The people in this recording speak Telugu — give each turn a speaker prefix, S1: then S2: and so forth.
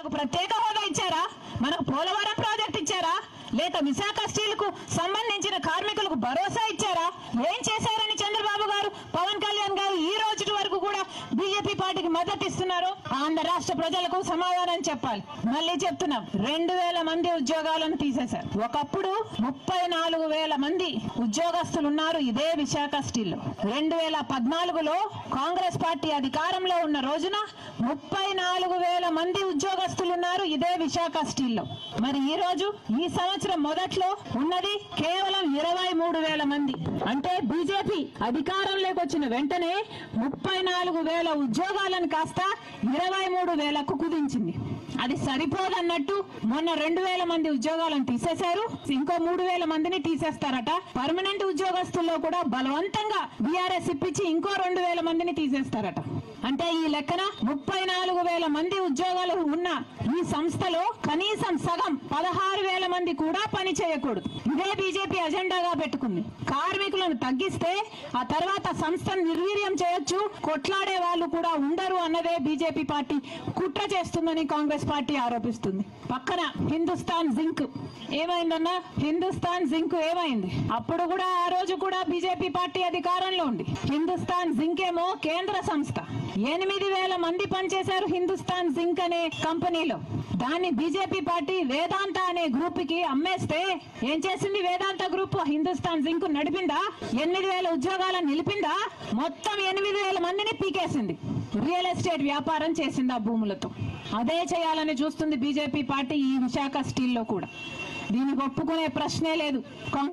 S1: మనకు ప్రత్యేక హోదా ఇచ్చారా? మనకు పోలవరం ప్రాజెక్ట్ ఇచ్చారా? లేక విశాఖ స్టీల్ కు సంబంధించిన కార్మికులకు భరోసా ఇచ్చారా? ఏం చేశారని చంద్రబాబు గారు, పవన్ కళ్యాణ్ గారు ఈ రోజు వరకు కూడా బీజేపీ పార్టీకి మద్దతు ఇస్తున్నారు? ఆంధ్ర రాష్ట్ర ప్రజలకు సమాధానం చెప్పాలి. మళ్ళీ చెప్తున్నాం, 2000 మంది ఉద్యోగాలను తీసేశారు. ఒకప్పుడు 34,000 మంది ఉద్యోగస్తులు ఉన్నారు ఇదే విశాఖ స్టీల్ లో. 2014లో కాంగ్రెస్ పార్టీ అధికారంలో ఉన్న రోజున 34,000 మంది ఉద్యోగస్తులు ఉన్నారు ఇదే విశాఖ స్టీల్ లో. మరి ఈ రోజు ఈ సంవత్సరం మొదట్లో ఉన్నది కేవలం 23,000 మంది. అంటే బీజేపీ అధికారంలోకి వచ్చిన వెంటనే 34,000 ఉద్యోగాలను కాస్త 23,000కు కుదించింది. అది సరిపోదన్నట్టు మొన్న 2,000 మంది ఉద్యోగాలను తీసేశారు. ఇంకో 3,000 మందిని తీసేస్తారట. పర్మనెంట్ ఉద్యోగస్తుల్లో కూడా బలవంతంగా బీఆర్ఎస్ ఇప్పించి ఇంకో 2,000 మందిని తీసేస్తారట. అంటే ఈ లెక్కన 34,000 మంది ఉద్యోగాలు ఉన్న ఈ సంస్థలో కనీసం సగం 16,000 మంది కూడా పని చేయకూడదు. ఇదే బీజేపీ అజెండాగా పెట్టుకుంది. కార్మికులను తగ్గిస్తే ఆ తర్వాత సంస్థను నిర్వీర్యం చేయొచ్చు, కొట్లాడే వాళ్ళు కూడా ఉండరు అన్నదే బీజేపీ పార్టీ కుట్ర చేస్తుందని కాంగ్రెస్ పార్టీ ఆరోపిస్తుంది. పక్కన హిందుస్థాన్ జింక్ ఏమైందన్నా? హిందుస్థాన్ జింక్ ఏమైంది? అప్పుడు కూడా ఆ రోజు కూడా బీజేపీ పార్టీ అధికారంలో ఉంది. హిందుస్థాన్ జింక్ ఏమో కేంద్ర సంస్థ. 8,000 మంది పనిచేశారు హిందుస్థాన్ జింక్ అనే కంపెనీలో. దాన్ని బీజేపీ పార్టీ వేదాంత అనే గ్రూప్ కి అమ్మేస్తే ఏం చేసింది? వేదాంత గ్రూప్ హిందుస్థాన్ జింక్ నడిపిందా? 8,000 ఉద్యోగాలను నిలిపిందా? మొత్తం 8,000 మందిని పీకేసింది. రియల్ ఎస్టేట్ వ్యాపారం చేసింది ఆ భూములతో. అదే చేయాలని చూస్తుంది బీజేపీ పార్టీ ఈ విశాఖ స్టీల్ లో కూడా. దీనికి ఒప్పుకునే ప్రశ్నే లేదు.